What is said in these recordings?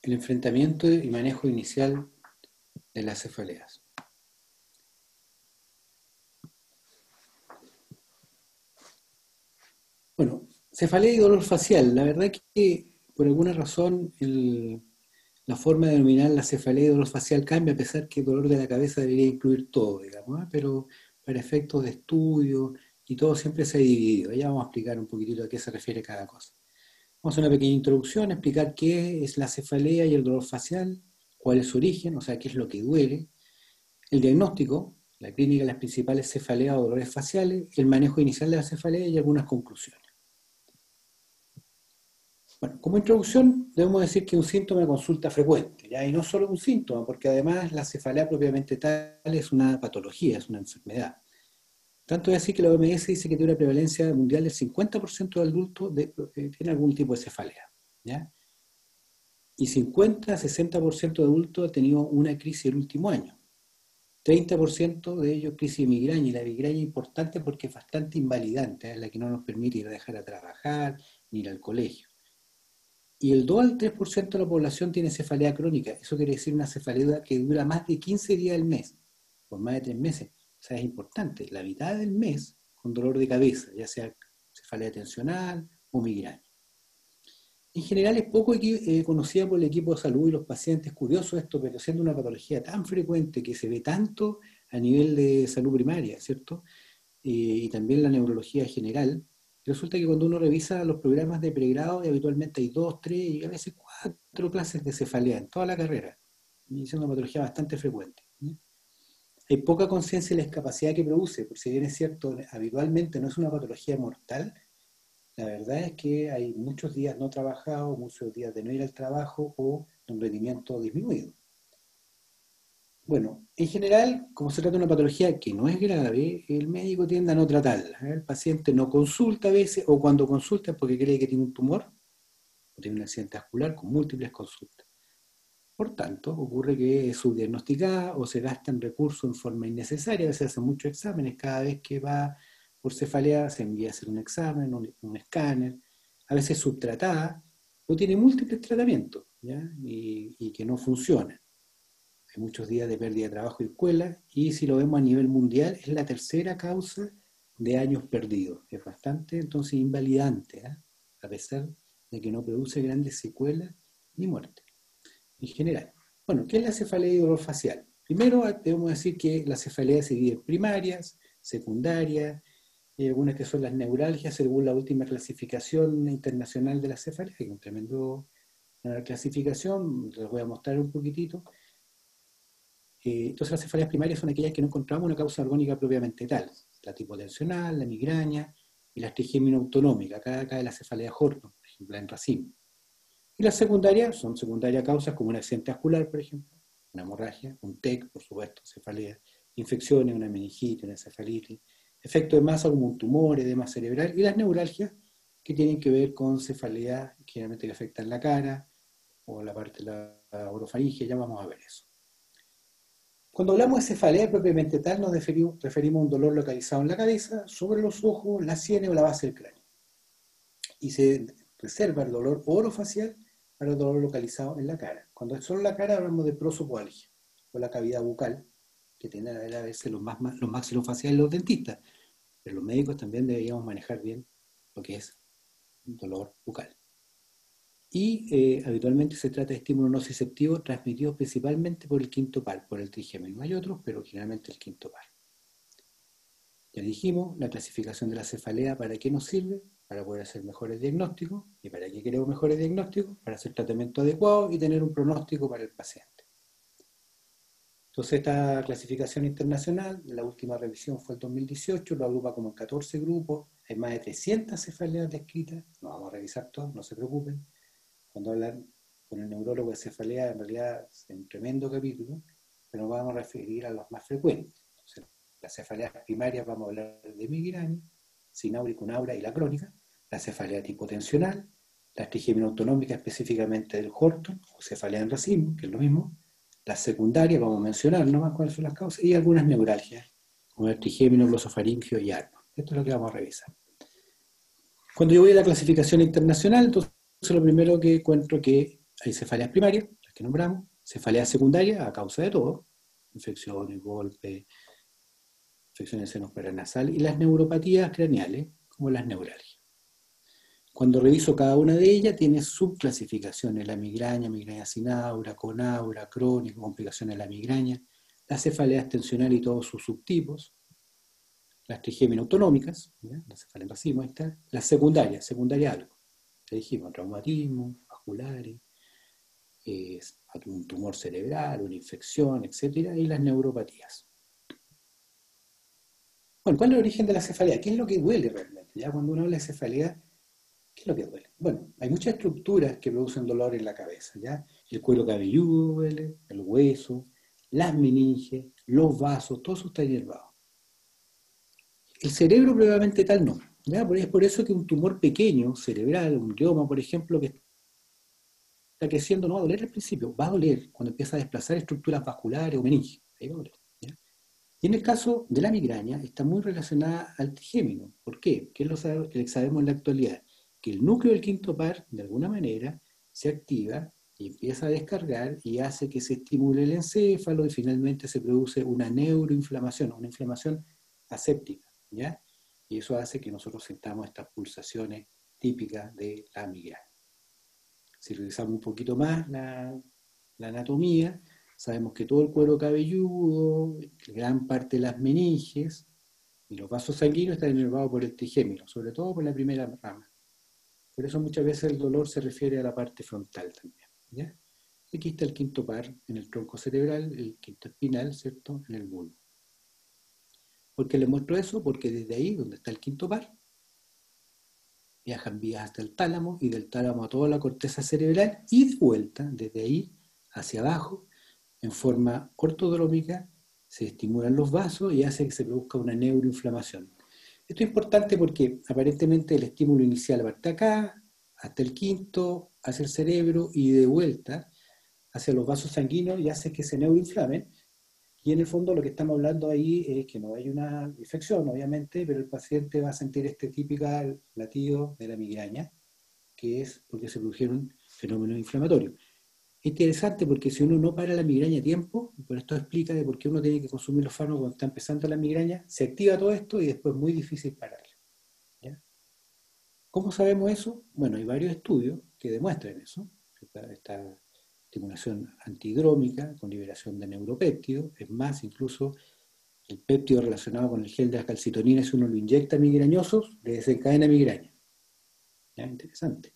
el enfrentamiento y manejo inicial de las cefaleas. Bueno, cefalea y dolor facial. La verdad es que por alguna razón la forma de denominar la cefalea y dolor facial cambia, a pesar que el dolor de la cabeza debería incluir todo, digamos, ¿eh? Pero para efectos de estudio y todo siempre se ha dividido. Ya vamos a explicar un poquitito a qué se refiere cada cosa. Vamos a hacer una pequeña introducción, explicar qué es la cefalea y el dolor facial, cuál es su origen, o sea, qué es lo que duele, el diagnóstico, la clínica de las principales cefaleas o dolores faciales, el manejo inicial de la cefalea y algunas conclusiones. Bueno, como introducción, debemos decir que es un síntoma de consulta frecuente, ¿ya? Y no solo un síntoma, porque además la cefalea propiamente tal es una patología, es una enfermedad. Tanto es así que la OMS dice que tiene una prevalencia mundial del 50% de adultos tiene algún tipo de cefalea, ¿ya? Y 50-60% de adultos ha tenido una crisis el último año. 30% de ellos crisis de migraña, y la migraña es importante porque es bastante invalidante, es la que no nos permite ir a dejar a trabajar ni ir al colegio. Y el 2 al 3% de la población tiene cefalea crónica. Eso quiere decir una cefalea que dura más de 15 días al mes, por más de 3 meses. O sea, es importante, la mitad del mes con dolor de cabeza, ya sea cefalea tensional o migraña. En general es poco conocida por el equipo de salud y los pacientes. Curioso esto, pero siendo una patología tan frecuente que se ve tanto a nivel de salud primaria, ¿cierto? Y también la neurología general, resulta que cuando uno revisa los programas de pregrado, habitualmente hay 2, 3 y a veces 4 clases de cefalea en toda la carrera. Y es una patología bastante frecuente. Hay poca conciencia de la discapacidad que produce, por si bien es cierto, habitualmente no es una patología mortal. La verdad es que hay muchos días no trabajados, muchos días de no ir al trabajo o de un rendimiento disminuido. Bueno, en general, como se trata de una patología que no es grave, el médico tiende a no tratarla. El paciente no consulta a veces, o cuando consulta es porque cree que tiene un tumor, o tiene un accidente vascular con múltiples consultas. Por tanto, ocurre que es subdiagnosticada o se gastan recursos en forma innecesaria, a veces se hacen muchos exámenes, cada vez que va por cefalea se envía a hacer un examen, un escáner, a veces subtratada, o tiene múltiples tratamientos, ¿ya? Y que no funcionan. Hay muchos días de pérdida de trabajo y escuela, y si lo vemos a nivel mundial, es la tercera causa de años perdidos. Es bastante, entonces, invalidante, ¿eh? A pesar de que no produce grandes secuelas ni muerte, en general. Bueno, ¿qué es la cefalea y dolor facial? Primero, debemos decir que la cefalea se divide en primarias, secundarias, y algunas que son las neuralgias, según la última clasificación internacional de la cefalea, que es una tremenda clasificación, les voy a mostrar un poquitito. Entonces las cefaleas primarias son aquellas que no encontramos una causa orgánica propiamente tal, la tipo tensional, la migraña y la trigémino autonómica. Acá cae la cefalea Horton, por ejemplo, en racimo. Y las secundarias son secundarias causas como un accidente vascular, por ejemplo, una hemorragia, un TEC, por supuesto, cefalea, infecciones, una meningitis, una encefalitis, efecto de masa como un tumor, edema cerebral, y las neuralgias que tienen que ver con cefalea, generalmente que afectan la cara o la parte de la orofaringe, ya vamos a ver eso. Cuando hablamos de cefalea propiamente tal, nos referimos a un dolor localizado en la cabeza, sobre los ojos, la sienes o la base del cráneo. Y se reserva el dolor orofacial para el dolor localizado en la cara. Cuando es solo la cara, hablamos de prosopoalgia, o la cavidad bucal, que tienden a ver a veces los maxilofaciales los dentistas. Pero los médicos también deberíamos manejar bien lo que es dolor bucal. Y habitualmente se trata de estímulos nociceptivos transmitidos principalmente por el quinto par, por el trigémino. Hay otros, pero generalmente el quinto par. Ya dijimos, la clasificación de la cefalea, ¿para qué nos sirve? Para poder hacer mejores diagnósticos. ¿Y para qué queremos mejores diagnósticos? Para hacer tratamiento adecuado y tener un pronóstico para el paciente. Entonces esta clasificación internacional, la última revisión fue el 2018, lo agrupa como en 14 grupos, hay más de 300 cefaleas descritas, no vamos a revisar todas, no se preocupen. Cuando hablan con el neurólogo de cefalea, en realidad es un tremendo capítulo, pero nos vamos a referir a los más frecuentes. Entonces, las cefaleas primarias vamos a hablar de migraña, sinaura y cunaura y la crónica, la cefalea tipo tensional, la trigémino autonómica específicamente del Horton, o cefalea en racimo, que es lo mismo, las secundarias, vamos a mencionar nomás cuáles son las causas, y algunas neuralgias, como el trigémino, glosofaringio y arno. Esto es lo que vamos a revisar. Cuando yo voy a la clasificación internacional, entonces lo primero que encuentro que hay cefaleas primarias, que nombramos, cefalea secundaria a causa de todo, infecciones, golpes, infecciones senos paranasales y las neuropatías craneales, como las neuralgias. Cuando reviso cada una de ellas, tiene subclasificaciones: la migraña, migraña sin aura, con aura, crónica, complicaciones de la migraña, las cefaleas tensionales y todos sus subtipos, las trigéminas autonómicas, ¿ya? La cefalea en racimo, ahí está, las secundarias algo, te dijimos, traumatismo, vasculares, un tumor cerebral, una infección, etcétera, y las neuropatías. Bueno, ¿cuál es el origen de la cefalea? ¿Qué es lo que duele realmente? Ya cuando uno habla de cefalea, ¿qué es lo que duele? Bueno, hay muchas estructuras que producen dolor en la cabeza, ¿ya? El cuero cabelludo duele, el hueso, las meninges, los vasos, todo eso está inervado. El cerebro probablemente tal no, ¿ya? Es por eso que un tumor pequeño, cerebral, un glioma, por ejemplo, que está creciendo, no va a doler al principio, va a doler cuando empieza a desplazar estructuras vasculares o meninges. Ahí va a doler, ¿ya? Y en el caso de la migraña está muy relacionada al trigémino. ¿Por qué? ¿Qué es lo que sabemos en la actualidad? Que el núcleo del quinto par, de alguna manera, se activa y empieza a descargar y hace que se estimule el encéfalo y finalmente se produce una neuroinflamación, una inflamación aséptica, ¿ya? Y eso hace que nosotros sintamos estas pulsaciones típicas de la migraña. Si revisamos un poquito más la anatomía, sabemos que todo el cuero cabelludo, gran parte de las meninges y los vasos sanguíneos están inervados por el trigémino, sobre todo por la primera rama. Por eso muchas veces el dolor se refiere a la parte frontal también, ¿ya? Y aquí está el quinto par en el tronco cerebral, el quinto espinal, ¿cierto?, en el bulbo. ¿Por qué les muestro eso? Porque desde ahí, donde está el quinto par, viajan vías hasta el tálamo y del tálamo a toda la corteza cerebral y de vuelta, desde ahí hacia abajo, en forma ortodrómica, se estimulan los vasos y hace que se produzca una neuroinflamación. Esto es importante porque aparentemente el estímulo inicial parte acá, hasta el quinto, hacia el cerebro y de vuelta hacia los vasos sanguíneos y hace que se neuroinflamen. Y en el fondo lo que estamos hablando ahí es que no hay una infección, obviamente, pero el paciente va a sentir este típico latido de la migraña, que es porque se produjeron fenómenos inflamatorios. Es interesante porque si uno no para la migraña a tiempo, por esto explica de por qué uno tiene que consumir los fármacos cuando está empezando la migraña, se activa todo esto y después es muy difícil pararla, ¿ya? ¿Cómo sabemos eso? Bueno, hay varios estudios que demuestran eso. Esta estimulación antidrómica con liberación de neuropéptidos. Es más, incluso el péptido relacionado con el gel de las calcitoninas, si uno lo inyecta a migrañosos, le desencadena migraña. ¿Ya? Interesante.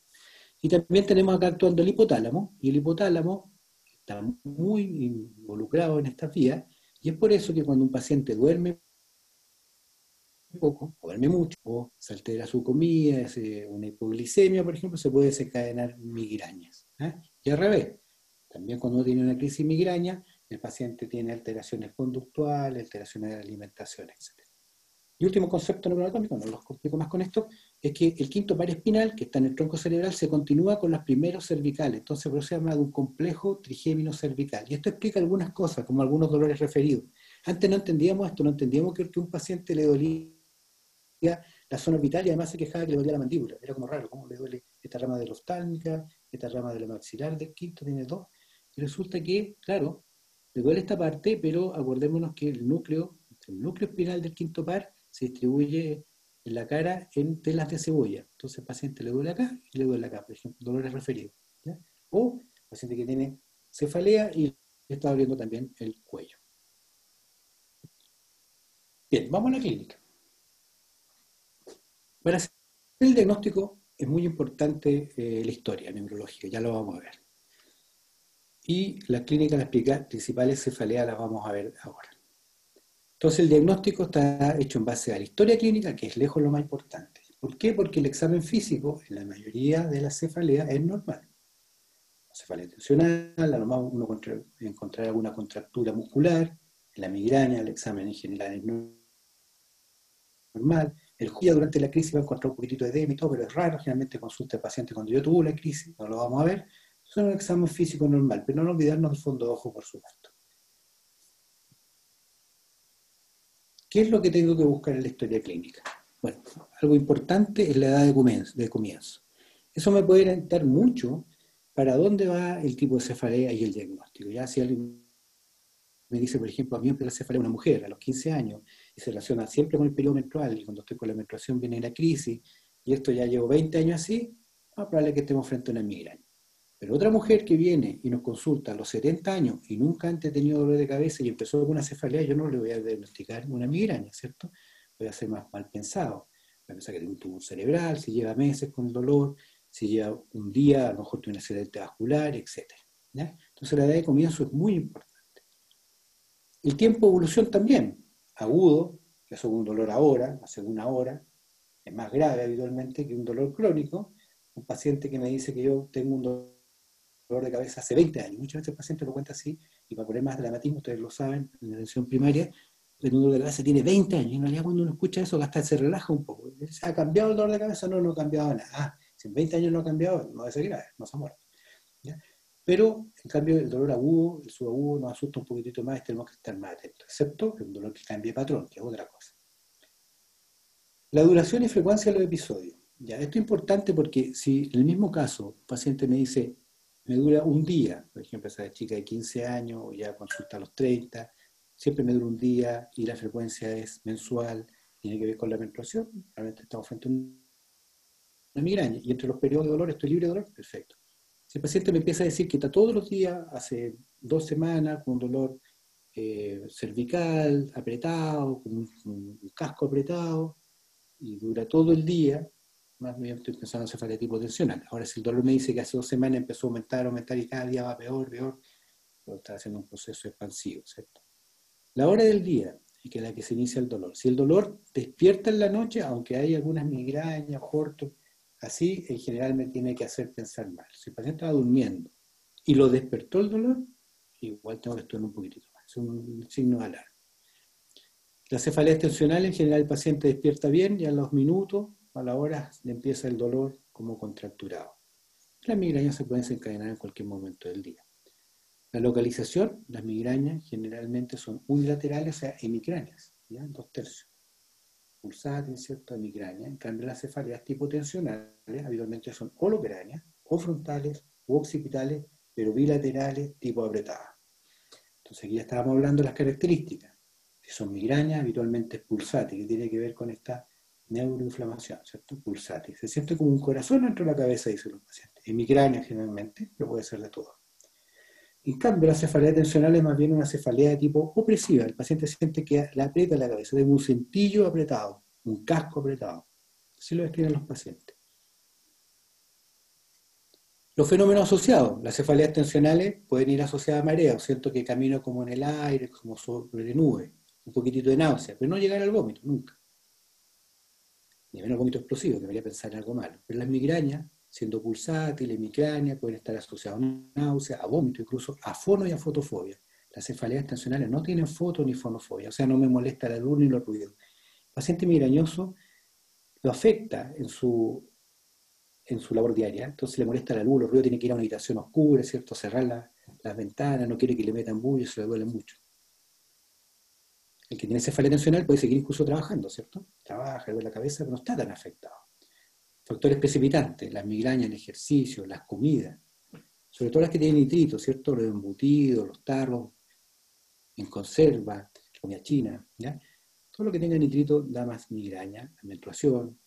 Y también tenemos acá actuando el hipotálamo, y el hipotálamo está muy involucrado en estas vías, y es por eso que cuando un paciente duerme poco, o duerme mucho, o se altera su comida, una hipoglicemia, por ejemplo, se puede desencadenar migrañas. ¿Eh? Y al revés, también cuando tiene una crisis migraña, el paciente tiene alteraciones conductuales, alteraciones de la alimentación, etc. Y último concepto neuroanatómico, no los complico más con esto, es que el quinto par espinal, que está en el tronco cerebral, se continúa con los primeros cervicales. Entonces, por eso se llama de un complejo trigémino cervical. Y esto explica algunas cosas, como algunos dolores referidos. Antes no entendíamos esto, no entendíamos que un paciente le dolía la zona orbital y además se quejaba que le dolía la mandíbula. Era como raro, ¿cómo le duele esta rama de la oftálmica, esta rama de la maxilar del quinto, tiene dos? Y resulta que, claro, le duele esta parte, pero acordémonos que el núcleo espinal del quinto par se distribuye en la cara en telas de cebolla. Entonces el paciente le duele acá y le duele acá, por ejemplo, dolores referidos, ¿ya? O el paciente que tiene cefalea y le está abriendo también el cuello. Bien, vamos a la clínica. Para hacer el diagnóstico es muy importante la historia neurológica, ya lo vamos a ver. Y las clínicas, las principales cefaleas las vamos a ver ahora. Entonces el diagnóstico está hecho en base a la historia clínica, que es lejos lo más importante. ¿Por qué? Porque el examen físico, en la mayoría de las cefaleas, es normal. La cefalea tensional, a lo más uno encontrar alguna contractura muscular, en la migraña, el examen en general es normal. El día durante la crisis va a encontrar un poquitito de edema y todo, pero es raro, generalmente consulta al paciente cuando yo tuve la crisis, no lo vamos a ver. Es un examen físico normal, pero no olvidarnos del fondo de ojo, por supuesto. ¿Qué es lo que tengo que buscar en la historia clínica? Bueno, algo importante es la edad de comienzo. Eso me puede orientar mucho para dónde va el tipo de cefalea y el diagnóstico. Ya si alguien me dice, por ejemplo, a mí me empieza la cefalea una mujer a los 15 años y se relaciona siempre con el periodo menstrual y cuando estoy con la menstruación viene la crisis y esto ya llevo 20 años así, es probable que estemos frente a una migraña. Pero otra mujer que viene y nos consulta a los 70 años y nunca antes ha tenido dolor de cabeza y empezó con una cefalea, yo no le voy a diagnosticar una migraña, ¿cierto? Voy a ser más mal pensado. Voy a pensar que tiene un tumor cerebral, si lleva meses con el dolor, si lleva un día, a lo mejor tiene un accidente vascular, etc. ¿Ya? Entonces la edad de comienzo es muy importante. El tiempo de evolución también, agudo, que es un dolor ahora, hace una hora, es más grave habitualmente que un dolor crónico. Un paciente que me dice que yo tengo un dolor de cabeza hace 20 años, muchas veces el paciente lo cuenta así, y para poner más dramatismo, ustedes lo saben, en la atención primaria, el dolor de cabeza tiene 20 años, y en realidad cuando uno escucha eso hasta se relaja un poco. ¿Ha cambiado el dolor de cabeza? No, no ha cambiado nada. Ah, si en 20 años no ha cambiado, no debe ser grave, no se ha muerto. ¿Ya? Pero, en cambio, el dolor agudo, el subagudo nos asusta un poquitito más y tenemos que estar más atentos, excepto un dolor que cambie de patrón, que es otra cosa. La duración y frecuencia de los episodios. Ya, esto es importante porque si en el mismo caso el paciente me dice, me dura un día, por ejemplo, esa chica de 15 años o ya consulta a los 30, siempre me dura un día y la frecuencia es mensual, tiene que ver con la menstruación, realmente estamos frente a una migraña y entre los periodos de dolor estoy libre de dolor, perfecto. Si el paciente me empieza a decir que está todos los días, hace 2 semanas, con un dolor cervical apretado, con un casco apretado, y dura todo el día, más bien estoy pensando en cefalea tipo tensional. Ahora, si el dolor me dice que hace 2 semanas empezó a aumentar y cada día va peor, pero está haciendo un proceso expansivo, ¿cierto? La hora del día, y que es la que se inicia el dolor. Si el dolor despierta en la noche, aunque hay algunas migrañas, cortos, así en general me tiene que hacer pensar mal. Si el paciente estaba durmiendo y lo despertó el dolor, igual tengo que estudiar un poquitito más. Es un signo de alarma. La cefalea tensional, en general el paciente despierta bien y a los minutos, a la hora, le empieza el dolor como contracturado. Las migrañas se pueden desencadenar en cualquier momento del día. La localización, las migrañas generalmente son unilaterales, o sea, hemicráneas, ¿ya? En 2/3. Pulsátil, ¿cierto? Hemicránea. En cambio, las cefaleas tipo tensionales habitualmente son holocráneas, o frontales, o occipitales, pero bilaterales, tipo apretadas. Entonces aquí ya estábamos hablando de las características. Si son migrañas, habitualmente es pulsátil, que tiene que ver con esta neuroinflamación, ¿cierto? Pulsátil. Se siente como un corazón dentro de la cabeza, dicen los pacientes. En migraña generalmente, pero puede ser de todo. En cambio, la cefalea tensional es más bien una cefalea de tipo opresiva. El paciente siente que le aprieta la cabeza, tiene un cintillo apretado, un casco apretado. Así lo describen los pacientes. Los fenómenos asociados. Las cefaleas tensionales pueden ir asociadas a mareos. Siento que camino como en el aire, como sobre nubes. Un poquitito de náusea, pero no llegar al vómito, nunca. Ni menos vómito explosivo, que debería pensar en algo malo. Pero las migrañas, siendo pulsátiles, migraña, pueden estar asociadas a náusea, a vómito, incluso a fono y a fotofobia. Las cefaleas tensionales no tienen foto ni fonofobia, o sea, no me molesta la luz ni los ruidos. El paciente migrañoso lo afecta en su labor diaria, entonces le molesta la luz, los ruidos, tiene que ir a una habitación oscura, ¿cierto? Cerrar las ventanas, no quiere que le metan bulla, eso le duele mucho. El que tiene cefalea tensional puede seguir incluso trabajando, ¿cierto? Trabaja, le duele la cabeza, pero no está tan afectado. Factores precipitantes, las migrañas, el ejercicio, las comidas, sobre todo las que tienen nitrito, ¿cierto? Los embutidos, los tarros en conserva, la comida china, ¿ya? Todo lo que tenga nitrito da más migraña, la menstruación,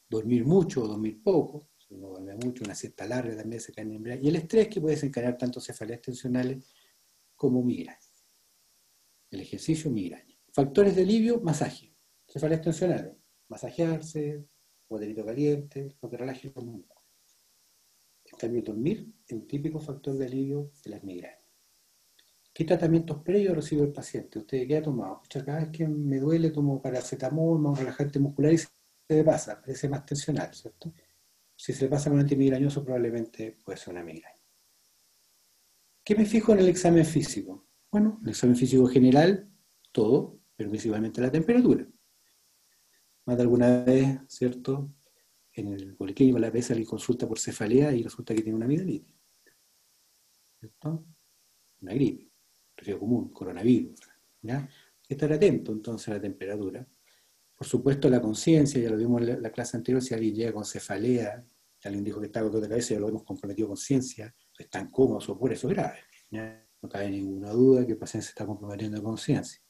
dormir mucho o dormir poco, si uno duerme mucho, una siesta larga también se cae en migraña, y el estrés que puede desencadenar tanto cefaleas tensionales como migraña. El ejercicio, migraña. Factores de alivio, masaje. Cefaleas tensionales, masajearse, boterito caliente, lo que relaje los músculos. En cambio, dormir es un típico factor de alivio de las migrañas. ¿Qué tratamientos previos recibe el paciente? ¿Usted qué ha tomado? Pucha, cada vez que me duele tomo paracetamol, más un relajante muscular y se le pasa, parece más tensional, ¿cierto? Si se le pasa con un antimigrañoso probablemente puede ser una migraña. ¿Qué me fijo en el examen físico? Bueno, el examen físico general, todo, pero principalmente la temperatura. Más de alguna vez, ¿cierto? En el policlínico la pesa le consulta por cefalea y resulta que tiene una amigdalitis, ¿cierto? Una gripe, resfriado común, coronavirus, ¿ya? Hay que estar atento entonces a la temperatura. Por supuesto la conciencia, ya lo vimos en la clase anterior, si alguien llega con cefalea, alguien dijo que estaba con dolor de cabeza, ya lo hemos comprometido con ciencia, están cómodos o por eso es grave. ¿Ya? No cabe ninguna duda que el paciente se está comprometiendo de conciencia.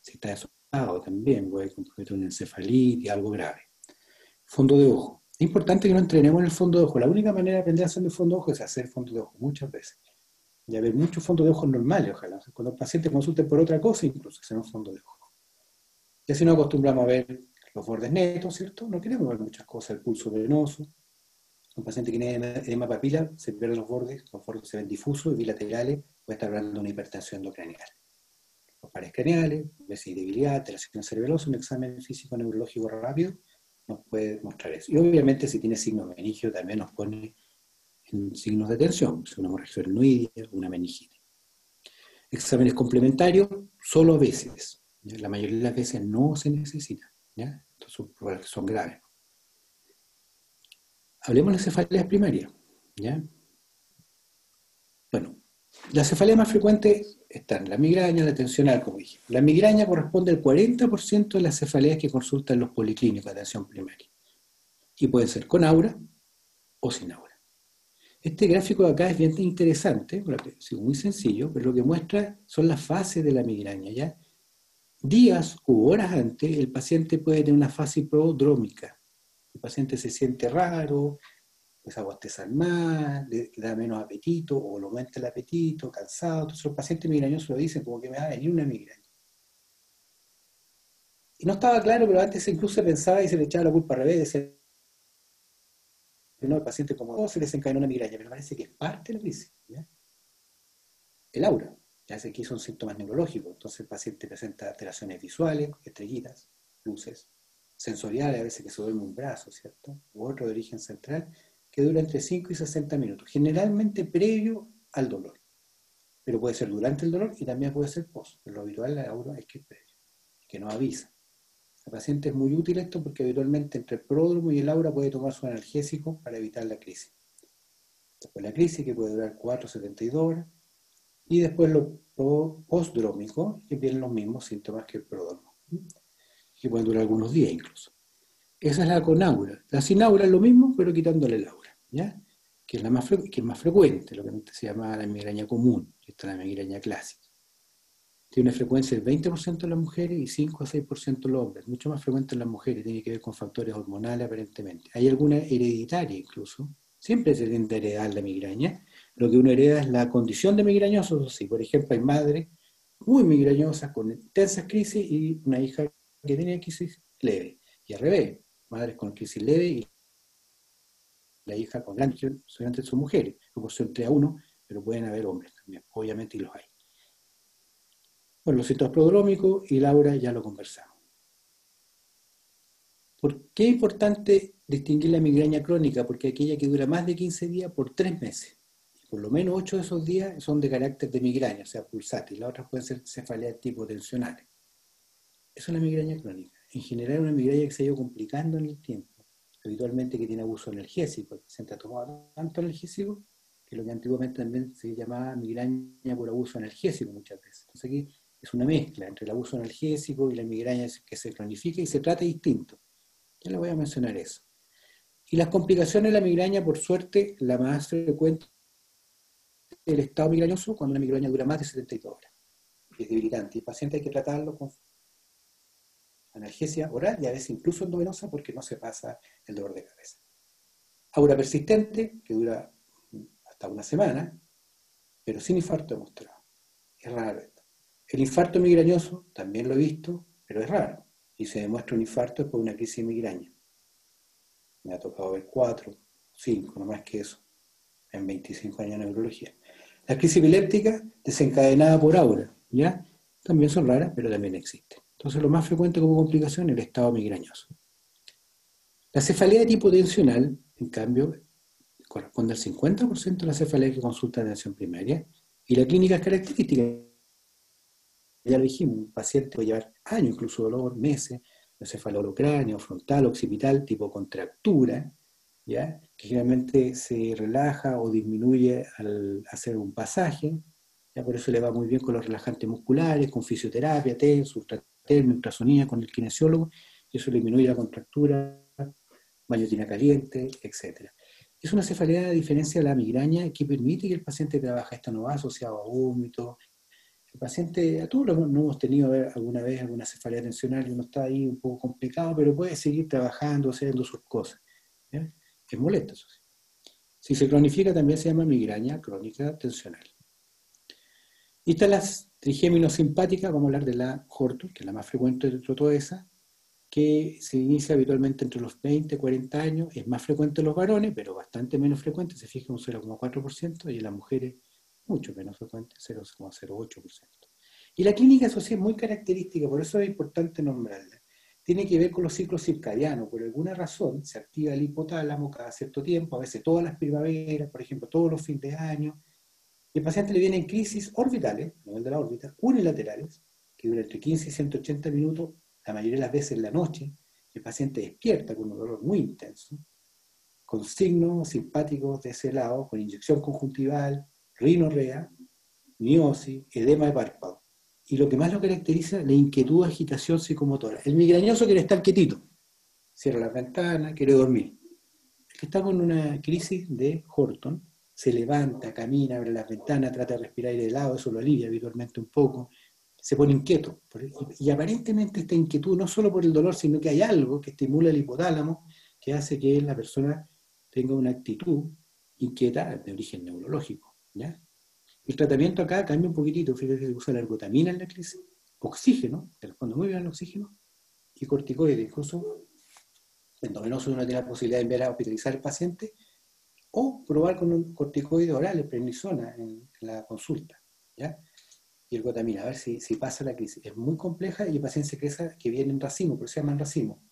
Si está desorientado también puede comprometer una encefalitis, algo grave. Fondo de ojo. Es importante que no entrenemos en el fondo de ojo. La única manera de aprender a hacer el fondo de ojo es hacer fondo de ojo, muchas veces. Y haber muchos fondos de ojos normales, ojalá. O sea, cuando el paciente consulte por otra cosa, incluso hacer un fondo de ojo. Y así nos acostumbramos a ver los bordes netos, ¿cierto? No queremos ver muchas cosas, el pulso venoso. Un paciente que tiene edema papila se pierde los bordes se ven difusos y bilaterales, puede estar hablando de una hipertensión endocranial. Los pares craneales, debilidad, alteración cerebelosa, un examen físico neurológico rápido nos puede mostrar eso. Y obviamente si tiene signos meningios también nos pone en signos de tensión, una hemorragia arenoidea, una meningitis. Exámenes complementarios, solo a veces. ¿Ya? La mayoría de las veces no se necesita. ¿Ya? Entonces son graves. Hablemos de las cefaleas primarias. ¿Ya? Bueno, las cefaleas más frecuentes están la migraña, la tensional, como dije. La migraña corresponde al 40% de las cefaleas que consultan los policlínicos de atención primaria. Y pueden ser con aura o sin aura. Este gráfico de acá es bien interesante, es muy sencillo, pero lo que muestra son las fases de la migraña. ¿Ya? Días u horas antes, el paciente puede tener una fase prodrómica. El paciente se siente raro, empieza a bostezar más, le da menos apetito, o lo aumenta el apetito, cansado. Entonces los pacientes migrañosos lo dicen como que me va a venir una migraña. Y no estaba claro, pero antes incluso se pensaba y se le echaba la culpa al revés, decía, no, el paciente como oh, se le desencadenó una migraña, pero parece que es parte de la crisis. ¿Ya? El aura, ya sé que son síntomas neurológicos, entonces el paciente presenta alteraciones visuales, estrellitas, luces, sensoriales, a veces que se duerme un brazo, ¿cierto? U otro de origen central, que dura entre 5 y 60 minutos, generalmente previo al dolor. Pero puede ser durante el dolor y también puede ser post. Pero lo habitual de la aura es que es previo, que nos avisa. El paciente es muy útil esto porque habitualmente entre el pródromo y el aura puede tomar su analgésico para evitar la crisis. Después la crisis, que puede durar 4 a 72 horas, y después los postdrómicos, que tienen los mismos síntomas que el prodromo, que pueden durar algunos días incluso. Esa es la con aura. La sin aura es lo mismo, pero quitándole el aura, ¿ya? Que es más frecuente, lo que antes se llamaba la migraña común, que esta es la migraña clásica. Tiene una frecuencia del 20% en las mujeres y 5 a 6% en los hombres, mucho más frecuente en las mujeres, tiene que ver con factores hormonales aparentemente. Hay alguna hereditaria incluso, siempre se tiende a heredar la migraña, lo que uno hereda es la condición de migrañoso, sí. Por ejemplo, hay madres muy migrañosas con intensas crisis y una hija que tiene crisis leve, y al revés, madres con crisis leve y la hija con gran crisis, solamente son mujeres, proporción 3 a 1, pero pueden haber hombres también, obviamente, y los hay. Bueno, los síntomas prodrómicos y el aura ya lo conversamos. ¿Por qué es importante distinguir la migraña crónica? Porque aquella que dura más de 15 días por 3 meses. Y por lo menos 8 de esos días son de carácter de migraña, o sea, pulsátil. Las otras pueden ser cefaleas tipo tensionales. Eso es la migraña crónica. En general, una migraña que se ha ido complicando en el tiempo. Habitualmente que tiene abuso energésico. El paciente ha tomado tanto analgésico que lo que antiguamente también se llamaba migraña por abuso energésico muchas veces. Entonces aquí es una mezcla entre el abuso analgésico y la migraña que se cronifica y se trata distinto. Ya le voy a mencionar eso. Y las complicaciones de la migraña, por suerte, la más frecuente es el estado migrañoso cuando una migraña dura más de 72 horas. Es debilitante. Y el paciente hay que tratarlo con analgesia oral y a veces incluso endovenosa porque no se pasa el dolor de cabeza. Aura persistente, que dura hasta una semana, pero sin infarto demostrado. Es raro esto. El infarto migrañoso, también lo he visto, pero es raro. Y se demuestra un infarto después de una crisis de migraña. Me ha tocado ver 4, 5, no más que eso, en 25 años de neurología. La crisis epiléptica desencadenada por aura, ¿ya? También son raras, pero también existen. Entonces, lo más frecuente como complicación es el estado migrañoso. La cefalea de tipo tensional, en cambio, corresponde al 50% de la cefalea que consulta atención primaria, y la clínica es característica. Ya lo dijimos, un paciente puede llevar años, incluso dolor, meses, encefalocráneo, frontal, occipital, tipo contractura, ¿ya? Que generalmente se relaja o disminuye al hacer un pasaje, ¿ya? Por eso le va muy bien con los relajantes musculares, con fisioterapia, TENS, ultratermia, ultrasonía, con el kinesiólogo, y eso disminuye la contractura, bañotina caliente, etc. Es una cefalea, a diferencia de la migraña, que permite que el paciente trabaje. Esta no va asociado a vómito. El paciente, a todos no hemos tenido alguna vez alguna cefalea tensional y uno está ahí un poco complicado, pero puede seguir trabajando, haciendo sus cosas. ¿Bien? Es molesto, eso sí. Si se cronifica también se llama migraña crónica tensional. Y está la trigémino-simpática, vamos a hablar de la Horton, que es la más frecuente dentro de todas esas, que se inicia habitualmente entre los 20 y 40 años, es más frecuente en los varones, pero bastante menos frecuente, se fija un 0,4%, y en las mujeres mucho menos frecuente, 0,08%. Y la clínica social es muy característica, por eso es importante nombrarla. Tiene que ver con los ciclos circadianos. Por alguna razón se activa el hipotálamo cada cierto tiempo, a veces todas las primaveras, por ejemplo, todos los fines de año. Y al paciente le vienen crisis orbitales, a nivel de la órbita, unilaterales, que duran entre 15 y 180 minutos, la mayoría de las veces en la noche. El paciente despierta con un dolor muy intenso, con signos simpáticos de ese lado, con inyección conjuntival, rinorrea, miosis, edema de párpado. Y lo que más lo caracteriza, la inquietud, agitación psicomotora. El migrañoso quiere estar quietito, cierra las ventanas, quiere dormir. El que está con una crisis de Horton se levanta, camina, abre las ventanas, trata de respirar aire helado, eso lo alivia habitualmente un poco, se pone inquieto. Y aparentemente esta inquietud no solo por el dolor, sino que hay algo que estimula el hipotálamo que hace que la persona tenga una actitud inquieta de origen neurológico. ¿Ya? El tratamiento acá cambia un poquitito, fíjate que se usa la ergotamina en la crisis, oxígeno, que responde muy bien al oxígeno, y corticoides. Incluso endovenoso uno tiene la posibilidad de enviar a hospitalizar al paciente o probar con un corticoide oral, prednisona, en la consulta, ¿ya? Y ergotamina, a ver si pasa la crisis. Es muy compleja y el paciente se cree que viene en racimo, pero se llama en racimo.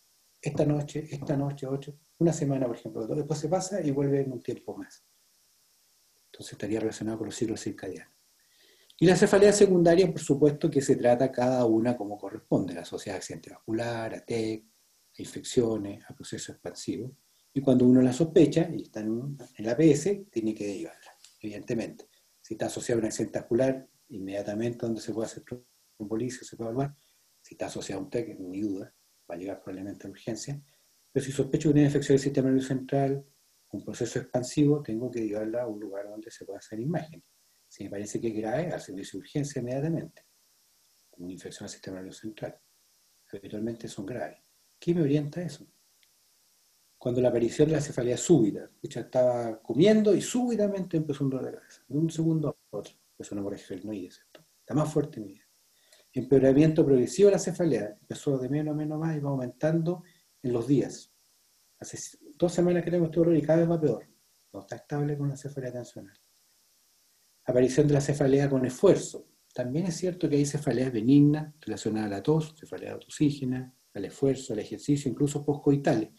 Esta noche, 8, una semana, por ejemplo. Después se pasa y vuelve en un tiempo más. Entonces estaría relacionado con los ciclos circadianos. Y la cefalea secundaria, por supuesto, que se trata cada una como corresponde, asociada a accidente vascular, a TEC, a infecciones, a procesos expansivos. Y cuando uno la sospecha y está en la APS, tiene que derivarla, evidentemente. Si está asociado a un accidente vascular, inmediatamente donde se puede hacer trombolisis, se puede evaluar. Si está asociado a un TEC, ni duda, va a llegar probablemente a urgencia. Pero si sospecho de una infección del sistema nervioso central, un proceso expansivo, tengo que llevarla a un lugar donde se pueda hacer imágenes. Si me parece que es grave, al servicio de urgencia inmediatamente, como una infección del sistema nervioso central. Habitualmente son graves. ¿Qué me orienta a eso? Cuando la aparición de la cefalea súbita, estaba comiendo y súbitamente empezó un dolor de cabeza, de un segundo a otro, empezó una hemorragia esfenoide, ¿cierto? Está más fuerte en mi vida. Empeoramiento progresivo de la cefalea, empezó de menos a menos más y va aumentando en los días. Hace 2 semanas que tengo este dolor y cada vez va peor. No está estable con la cefalea tensional. Aparición de la cefalea con esfuerzo. También es cierto que hay cefaleas benignas relacionadas a la tos, cefalea autosígena, al esfuerzo, al ejercicio, incluso postcoitales.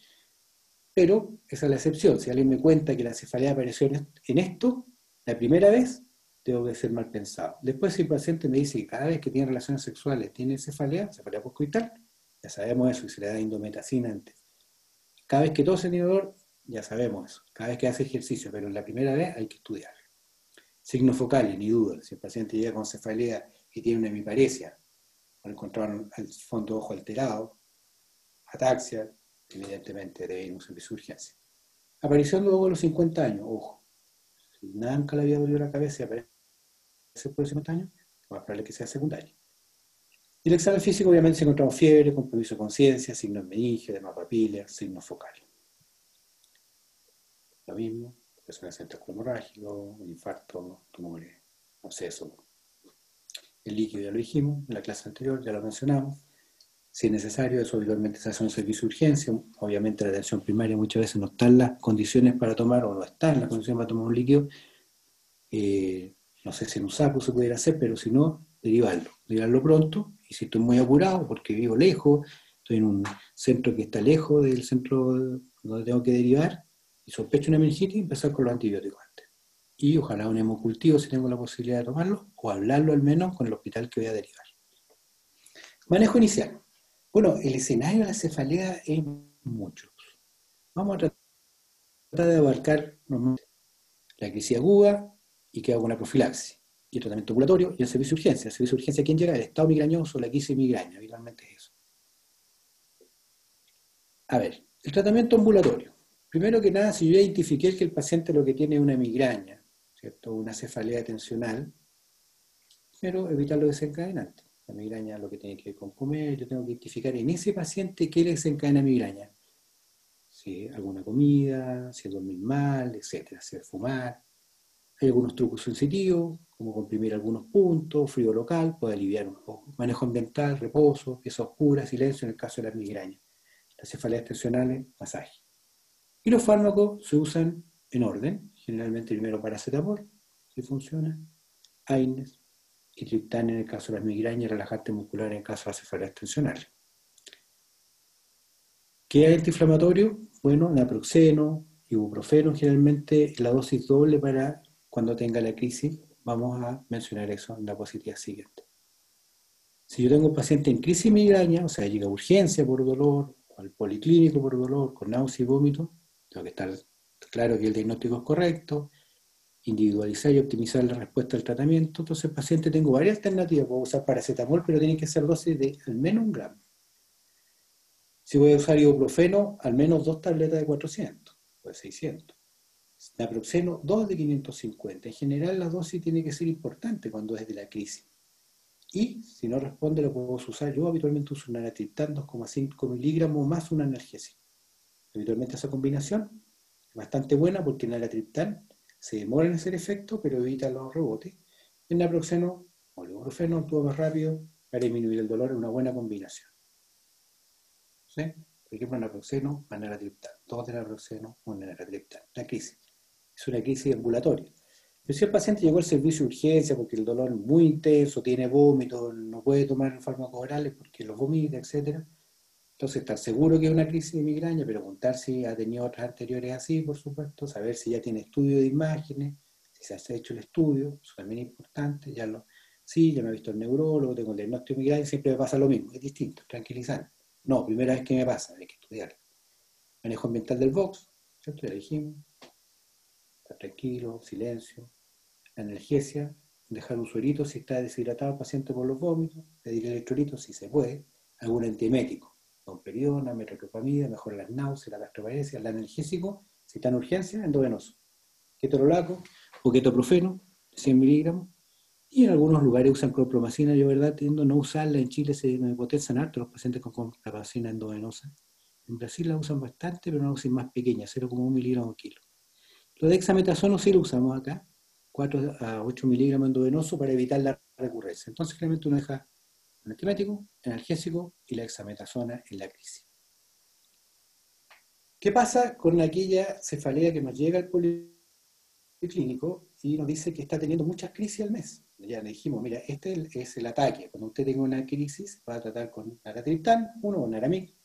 Pero esa es la excepción. Si alguien me cuenta que la cefalea apareció en esto, la primera vez, tengo que ser mal pensado. Después, si el paciente me dice que cada vez que tiene relaciones sexuales tiene cefalea postcoital, ya sabemos eso, y se le da indometacina antes. Cada vez que tose tiene dolor, ya sabemos eso. Cada vez que hace ejercicio, pero la primera vez hay que estudiar. Signos focales, ni duda. Si el paciente llega con cefalea y tiene una hemiparesia, o encontraron el fondo de ojo alterado, ataxia, evidentemente debe ir a un servicio de urgencia. Aparición luego de los 50 años, ojo. Si nunca le había dolido la cabeza y aparece por los 50 años, más probable que sea secundario. Y el examen físico, obviamente, si encontramos fiebre, compromiso de conciencia, signos de meninge, edema papilar, signos focales. Lo mismo, presión central hemorrágico, un infarto, tumores, abscesos. El líquido ya lo dijimos, en la clase anterior ya lo mencionamos. Si es necesario, eso habitualmente se hace en un servicio de urgencia. Obviamente la atención primaria muchas veces no está en las condiciones para tomar, o no está en las condiciones para tomar un líquido. No sé si en un saco se pudiera hacer, pero si no, derivarlo pronto. Y si estoy muy apurado, porque vivo lejos, estoy en un centro que está lejos del centro donde tengo que derivar, y sospecho una meningitis, empezar con los antibióticos antes. Y ojalá un hemocultivo si tengo la posibilidad de tomarlo, o hablarlo al menos con el hospital que voy a derivar. Manejo inicial. Bueno, el escenario de la cefalea es mucho. Vamos a tratar de abarcar la crisis aguda y que haga una profilaxis. Y el tratamiento ambulatorio y el servicio de urgencia. El servicio de urgencia, ¿quién llega? El estado migrañoso, la crisis de migraña, habitualmente es eso. A ver, el tratamiento ambulatorio. Primero que nada, si yo identifiqué que el paciente lo que tiene es una migraña, ¿cierto? Una cefalea tensional, pero evitar los desencadenantes. La migraña lo que tiene que ver con comer, yo tengo que identificar en ese paciente qué le desencadena migraña. Si alguna comida, si es dormir mal, etcétera, si es fumar. Hay algunos trucos sensitivos, como comprimir algunos puntos, frío local, puede aliviar un poco. Manejo ambiental, reposo, pieza oscura, silencio en el caso de las migrañas. Las cefaleas tensionales, masaje. Y los fármacos se usan en orden, generalmente primero paracetamol, si funciona, AINES y triptán en el caso de las migrañas y relajante muscular en el caso de las cefaleas tensionales. ¿Qué es antiinflamatorio? Bueno, naproxeno, ibuprofeno, generalmente la dosis doble para cuando tenga la crisis. Vamos a mencionar eso en la diapositiva siguiente. Si yo tengo un paciente en crisis de migraña, o sea, llega a urgencia por dolor, o al policlínico por dolor, con náusea y vómito, tengo que estar claro que el diagnóstico es correcto, individualizar y optimizar la respuesta al tratamiento. Entonces, el paciente tengo varias alternativas. Puedo usar paracetamol, pero tiene que ser dosis de al menos 1 gramo. Si voy a usar ibuprofeno, al menos 2 tabletas de 400 o de 600. Naproxeno, 2 de 550. En general, la dosis tiene que ser importante cuando es de la crisis. Y si no responde, lo puedo usar. Yo habitualmente uso un naratriptán 2,5 miligramos más un analgésico. Habitualmente esa combinación es bastante buena porque el naratriptán se demora en hacer efecto, pero evita los rebotes. El naproxeno o el ibuprofeno actúa más rápido para disminuir el dolor, es una buena combinación. ¿Sí? Por ejemplo, naproxeno más naratriptán. 2 de naproxeno, 1 de naratriptán. La crisis. Es una crisis ambulatoria. Pero si el paciente llegó al servicio de urgencia porque el dolor es muy intenso, tiene vómito, no puede tomar fármacos orales porque los vomita, etc. Entonces, estar seguro que es una crisis de migraña, preguntar si ha tenido otras anteriores así, por supuesto, saber si ya tiene estudio de imágenes, si se ha hecho el estudio, eso también es importante. Sí, ya me ha visto el neurólogo, tengo el diagnóstico de migraña, siempre me pasa lo mismo, es distinto, tranquilizante. No, primera vez que me pasa, hay que estudiar. Manejo ambiental del Vox, ¿cierto? Ya dijimos, estar tranquilo, silencio. La analgesia, dejar un suerito si está deshidratado el paciente por los vómitos, pedir electrolitos si se puede, algún antiemético, domperidona, metoclopramida, mejora las náuseas, la gastroparesia, el analgésico, si está en urgencia, endovenoso, ketorolaco o ketoprofeno, 100 miligramos, y en algunos lugares usan clorpromacina. Yo, verdad, tiendo a no usarla. En Chile se me potencian harto los pacientes con clorpromacina endovenosa. En Brasil la usan bastante, pero una dosis más pequeña, 0,1 miligramos por kilo. Lo de dexametasona sí lo usamos acá, 4 a 8 miligramos endovenoso para evitar la recurrencia. Entonces, claramente uno deja un antimético, analgésico y la dexametasona en la crisis. ¿Qué pasa con aquella cefalea que nos llega al policlínico y nos dice que está teniendo muchas crisis al mes? Ya le dijimos, mira, este es el ataque. Cuando usted tenga una crisis, va a tratar con naratriptán, 1 o naramic,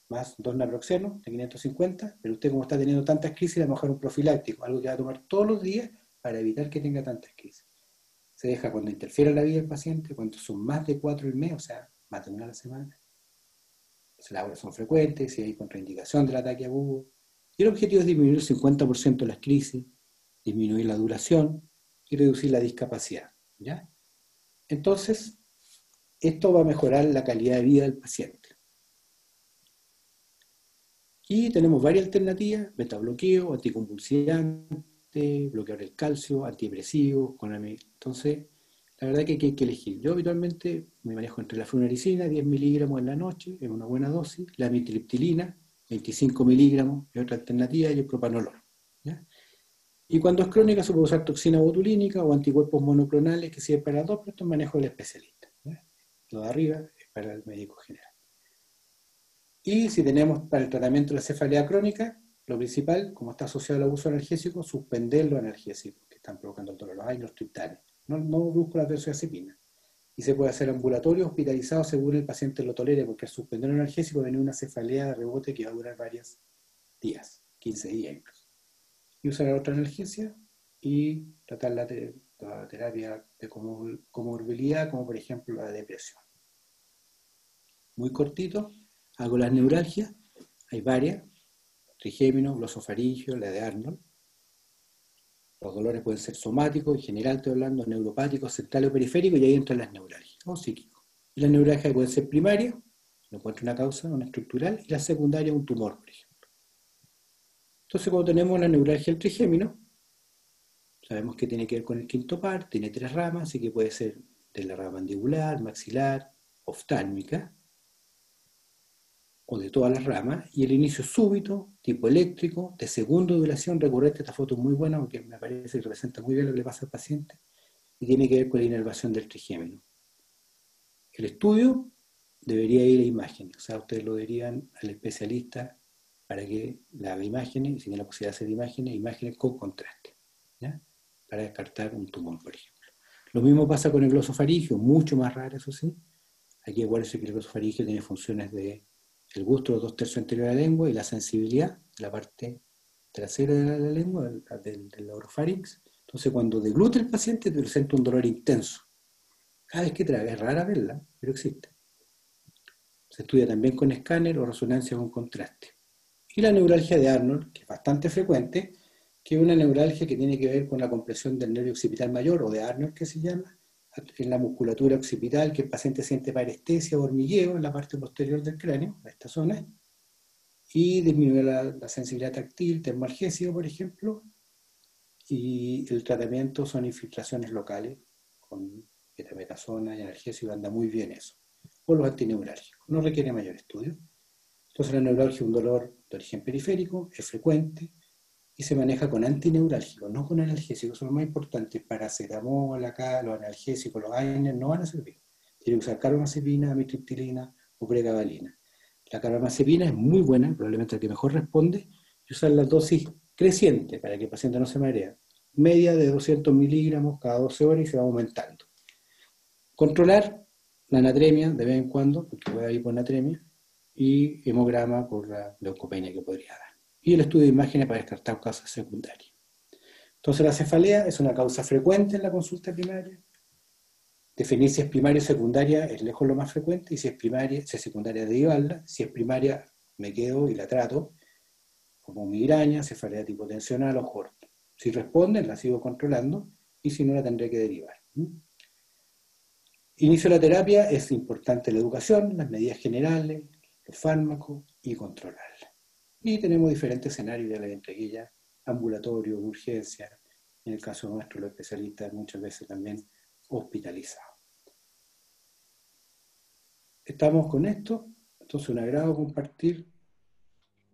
más 2 naproxenos de 550, pero usted, como está teniendo tantas crisis, le va a bajar un profiláctico, algo que va a tomar todos los días para evitar que tenga tantas crisis. Se deja cuando interfiere la vida del paciente, cuando son más de 4 al mes, o sea, más de 1 a la semana. Si las horas son frecuentes, si hay contraindicación del ataque agudo. Y el objetivo es disminuir el 50% de las crisis, disminuir la duración y reducir la discapacidad. ¿Ya? Entonces, esto va a mejorar la calidad de vida del paciente. Y tenemos varias alternativas: betabloqueo, anticonvulsivante, bloqueador del calcio, antidepresivo. Entonces, la verdad que hay que elegir. Yo habitualmente me manejo entre la flunarizina, 10 miligramos en la noche, es una buena dosis, la amitriptilina, 25 miligramos, es otra alternativa, y el propanolol. ¿Ya? Y cuando es crónica se puede usar toxina botulínica o anticuerpos monoclonales, que sirven para las dos, pero esto es manejo del especialista. ¿Ya? Lo de arriba es para el médico general. Y si tenemos para el tratamiento de la cefalea crónica, lo principal, como está asociado al abuso analgésico, suspender los analgésicos que están provocando el dolor, los AINES, los triptanes. No busco la benzodiazepina. Y se puede hacer ambulatorio, hospitalizado, según el paciente lo tolere, porque al suspender un analgésico viene una cefalea de rebote que va a durar varios días, 15 días incluso. Y usar la otra analgesia y tratar la terapia de comorbilidad, como por ejemplo la depresión. Muy cortito. Hago las neuralgias, hay varias: trigémino, glosofaringio, la de Arnold. Los dolores pueden ser somáticos, en general estoy hablando neuropáticos, centrales o periféricos, y ahí entran las neuralgias, o psíquicos. Y las neuralgias pueden ser primarias, no encuentro una causa, una estructural, y la secundaria un tumor, por ejemplo. Entonces, cuando tenemos la neuralgia del trigémino, sabemos que tiene que ver con el quinto par, tiene 3 ramas, así que puede ser de la rama mandibular, maxilar, oftálmica, o de todas las ramas, y el inicio súbito, tipo eléctrico, de segunda duración recurrente. Esta foto es muy buena porque me parece que representa muy bien lo que le pasa al paciente, y tiene que ver con la inervación del trigémino. El estudio debería ir a imágenes, o sea, ustedes lo dirían al especialista para que le haga imágenes, y si tiene la posibilidad de hacer imágenes con contraste, ¿ya? Para descartar un tumor, por ejemplo. Lo mismo pasa con el glosofaringio, mucho más raro, eso sí. Aquí acuérdense que el glosofaringio tiene funciones de el gusto de los 2/3 anteriores de la lengua y la sensibilidad de la parte trasera de la lengua, del orofarinx. Entonces, cuando deglute el paciente, te presenta un dolor intenso. Cada vez que traga, es rara verla, pero existe. Se estudia también con escáner o resonancia con contraste. Y la neuralgia de Arnold, que es bastante frecuente, que es una neuralgia que tiene que ver con la compresión del nervio occipital mayor, o de Arnold que se llama, en la musculatura occipital, que el paciente siente parestesia o hormigueo en la parte posterior del cráneo, en esta zona, y disminuye la sensibilidad táctil, termoalgésico, por ejemplo, y el tratamiento son infiltraciones locales con betametasona y analgésico, anda muy bien eso. O los antineurálgicos, no requiere mayor estudio. Entonces la neuralgia es un dolor de origen periférico, es frecuente, y se maneja con antineurálgicos, no con analgésicos. Eso es lo más importante. Paracetamol, acá, los analgésicos, los AINES no van a servir. Tiene que usar carbamazepina, amitriptilina o pregabalina. La carbamazepina es muy buena, probablemente la que mejor responde, y usar la dosis creciente para que el paciente no se marea. Media de 200 miligramos cada 12 horas y se va aumentando. Controlar la anatremia de vez en cuando, porque puede haber hiponatremia, y hemograma por la leucopenia que podría dar. Y el estudio de imágenes para descartar causas secundarias. Entonces la cefalea es una causa frecuente en la consulta primaria. Definir si es primaria o secundaria es lejos lo más frecuente, y si es primaria, si es secundaria, derivarla. Si es primaria, me quedo y la trato, como migraña, cefalea tipo tensional o corto. Si responden, la sigo controlando, y si no, la tendré que derivar. Inicio de la terapia, es importante la educación, las medidas generales, los fármacos y controlarla. Y tenemos diferentes escenarios de la entreguilla, ambulatorio, urgencia, en el caso nuestro, los especialistas muchas veces también hospitalizados. Estamos con esto, entonces un agrado compartir.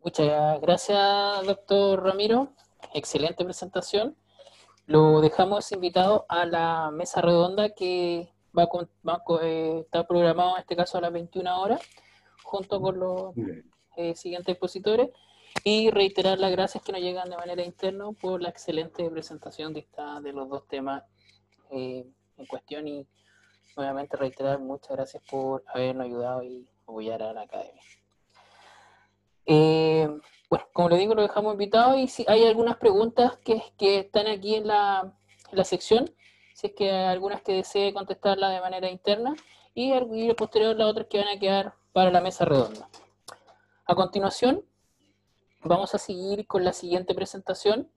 Muchas gracias, doctor Ramiro. Excelente presentación. Lo dejamos invitado a la mesa redonda que está programado en este caso a las 21 horas, junto con los siguientes expositores, y reiterar las gracias que nos llegan de manera interna por la excelente presentación de los dos temas en cuestión, y nuevamente reiterar muchas gracias por habernos ayudado y apoyar a la academia. Bueno, como le digo, lo dejamos invitado, y si hay algunas preguntas que están aquí en la sección, si es que hay algunas que desee contestarla de manera interna, y posterior las otras que van a quedar para la mesa redonda. A continuación, vamos a seguir con la siguiente presentación,